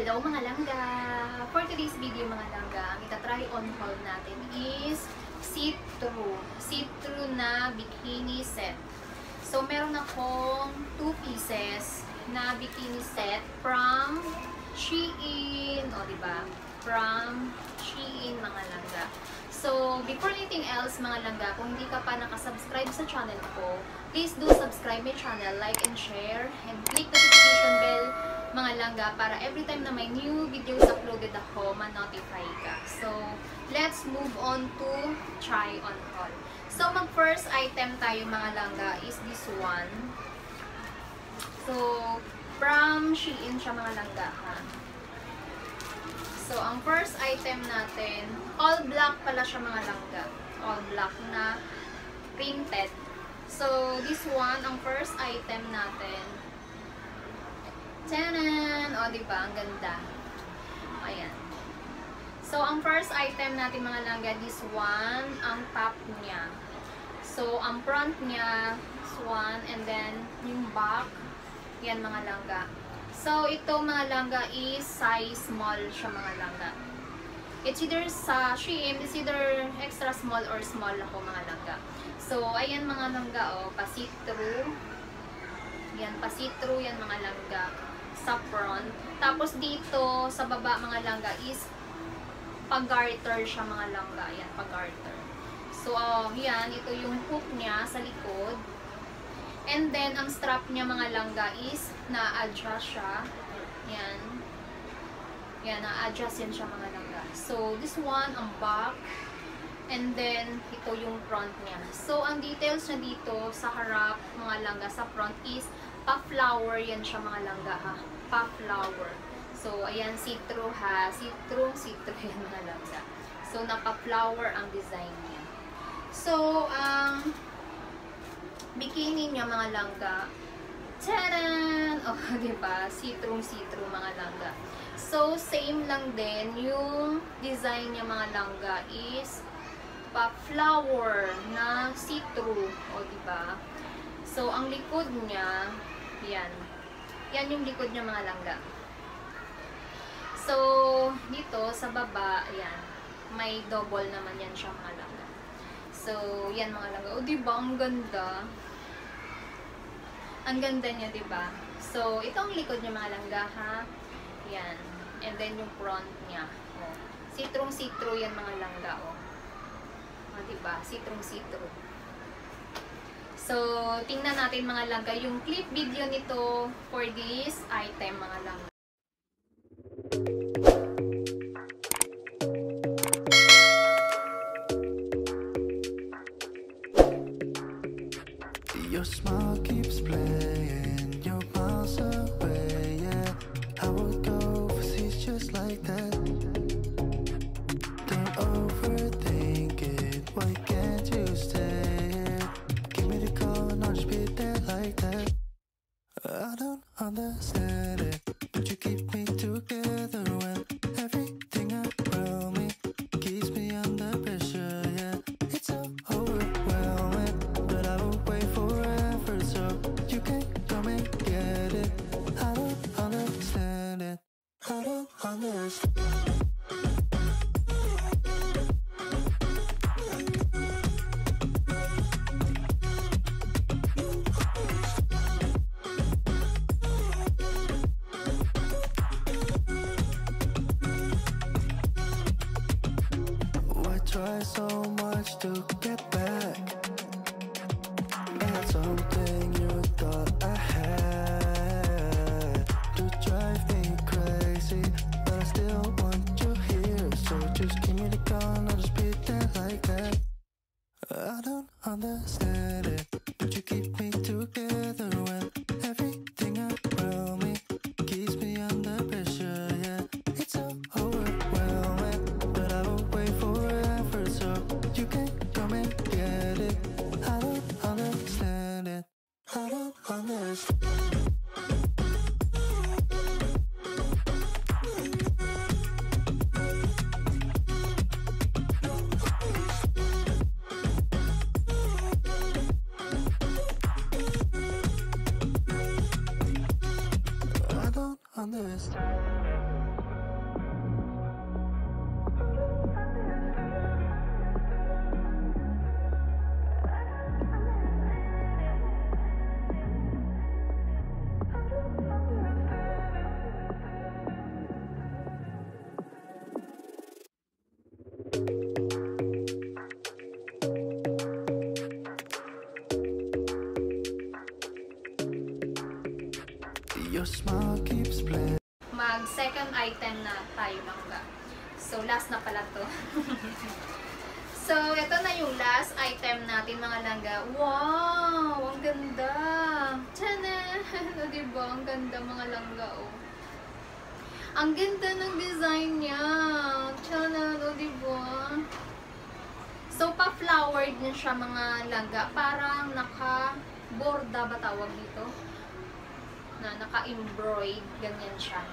Hello mga langga! For today's video mga langga, ang itatry on haul natin is see-through na bikini set. So meron akong 2 pieces na bikini set from Shein, o diba? From Shein mga langga. So before anything else mga langga, kung hindi ka pa nakasubscribe sa channel ko, please do subscribe my channel, like and share, and click notification bell mga langga para every time na may new videos uploaded ako, ma-notify ka. So, let's move on to try on haul. So, mag-first item tayo mga langga is this one. So, from Shein siya mga langga ha. So, ang first item natin, all black pala siya mga langga. All black na printed. So, this one, ang first item natin. Tanan! O, diba? Ang ganda. Ayan. So, ang first item natin mga langga, this one, ang top niya. So, ang front niya, this one, and then, yung back, yan mga langga. So, ito mga langga is size small siya mga langga. It's either sa Shein, it's either extra small or small ako mga langga. So, ayan mga langga, o, pa-see-through. Yan, pa-see-through yan mga langga. Sa front. Tapos dito sa baba mga langga is pag-garter siya mga langga. Yan, pag-garter. So, yan, ito yung hook niya sa likod. And then, ang strap niya mga langga is na-adjust siya. Yan. Yan, na-adjust yan siya mga langga. So, this one, ang back. And then, ito yung front niya. So, ang details na dito sa harap mga langga, sa front is pa-flower yan siya mga langga ha. Pa-flower. So, ayan, see-through ha. See-through yan mga langga. So, naka-flower ang design niya. So, ang bikini niya mga langga. Taran! Oh, diba? See-through mga langga. So, same lang din. Yung design niya mga langga is pa-flower na see-through. O, diba? So, ang likod niya, yan. Yan yung likod niya mga langga. So, dito sa baba, yan. May double naman yan siya mga langga. So, yan mga langga. O, diba? Ang ganda. Ang ganda niya, diba? So, ito ang likod niya mga langga, ha? Yan. And then, yung front niya. O. See-through yan mga langga, o. O, diba? See-through. So, tingnan natin mga langga yung clip video nito for this item mga langga. Your smile keeps playing, you're miles away, yeah. I would go overseas just like that. Don't overthink it, why can't you stay? Like that. I don't understand it, but you keep me together when everything around me keeps me under pressure. Yeah, it's so overwhelming, but I will wait forever so you can come and get it. I don't understand it. I don't understand. Try so much to get back. That's something you thought I had to drive me crazy, but I still want you here. So just give me the gun, I'll just pretend like that. I don't understand it, but you keep me together when everything around me keeps me under pressure. Yeah, it's so overwhelming, but I will wait forever so you can come and get it. I don't understand it. I don't understand. I don't understand. Your smile keeps playing. Mag second item na tayo langga. So last na pala to. So ito na yung last item natin mga langga. Wow! Ang ganda! Tchanan! O diba? Ang ganda mga langga oh. Ang ganda ng design niya. Tchanan! O diba? So pa-flowered din siya mga langga. Parang naka-borda ba tawag dito? Na naka-embroid. Ganyan siya.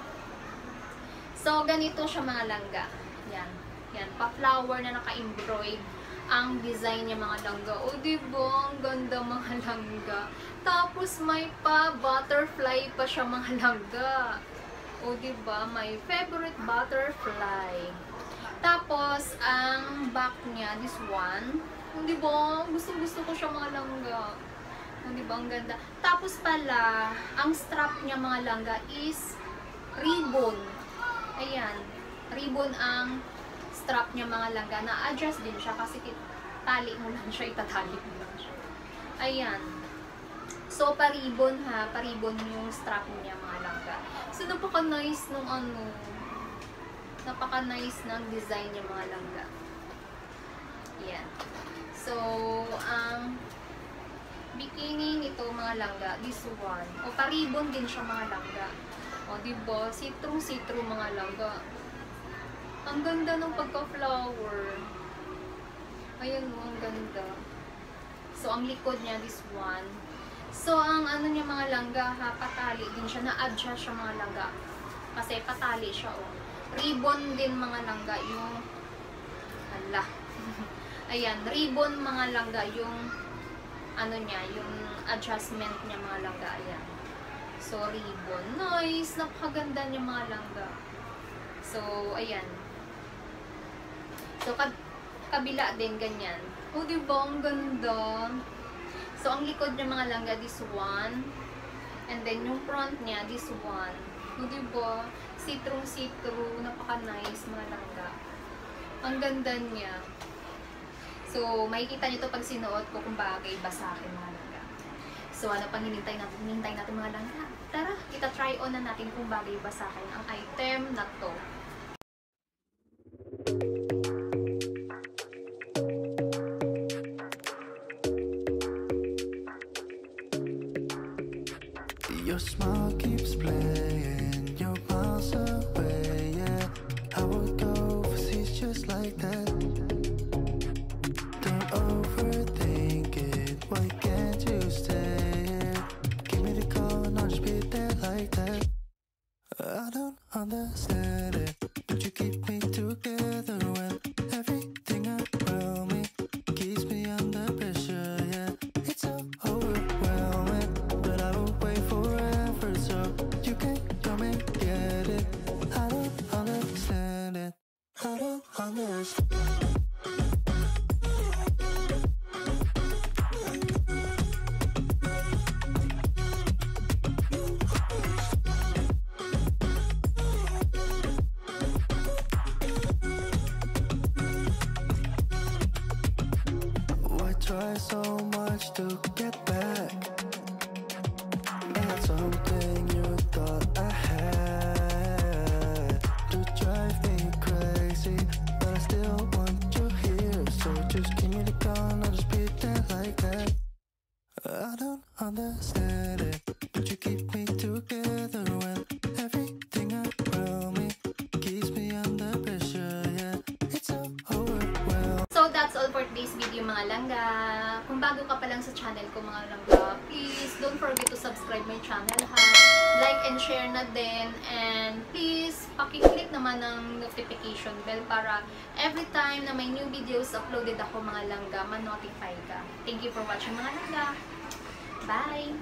So, ganito siya mga langga. Yan. Yan. Pa-flower na naka-embroid ang design niya mga langga. O, diba? Ang ganda mga langga. Tapos, may pa-butterfly pa siya mga langga. O, diba? My favorite butterfly. Tapos, ang back niya, this one. O, diba? Gusto ko siya mga langga. O, diba? Ang ganda. Tapos pala, ang strap niya mga langga is ribbon. Ayan, ribbon ang strap niya mga langga. Na-adjust din siya kasi tali mo lang siya, itatali mo lang siya. Ayan. So, pa-ribbon ha. Pa-ribbon yung strap niya mga langga. So, napaka-nice nung ano. Napaka-nice ng design niya mga langga. Ayan. So, ang bikini nito mga langga, this one. O, pa-ribbon din siya mga langga. O, diba? See-through mga langga. Ang ganda ng pagka-flower. Ayan mo, ang ganda. So, ang likod niya, this one. So, ang ano niya mga langga, ha, patali din siya. Na-adjust siya mga langga. Kasi patali siya, o. Ribbon din mga langga, yung hala. Ayan, ribbon mga langga, yung ano niya, yung adjustment niya mga langga, ayan. So, ribbon. Nice! Napakaganda niya mga langga. So, ayan. So, kabila din, ganyan. O, diba? Ang ganda. So, ang likod niya mga langga, this one. And then, yung front niya, this one. O, diba? See-through. Napaka-nice mga langga. Ang ganda niya. So, makikita nyo ito pag sinuot ko kung bagay ba sa akin mga langga. So, ano pang hinintay natin mga langga? Tara, kita-try on na natin kung bagay ba sa akin ang item na to. Your smile keeps playing. You're miles away, yeah. I would go overseas just like that. Don't overthink it. Why can't you stay here? Give me the call and I'll just be there like that. I don't understand it, but you keep me together when everything around me keeps me under pressure. Yeah, it's so overwhelming, but I will wait forever so you can come and get it. I don't understand it. I don't understand. Try so much to get back. Not something you thought I had. You drive me crazy, but I still want you here. So just give me the call and I'll just be there like that. I don't understand it, but you keep me together when everything around me keeps me under pressure. Yeah, it's so overwhelming. So, that's all for today's video mga langga. Kung bago ka pa lang sa channel ko mga langga, please don't forget to subscribe my channel ha. Like and share na din. And please, pakiclick naman ng notification bell para every time na may new videos uploaded ako mga langga, ma-notify ka. Thank you for watching mga langga. Bye!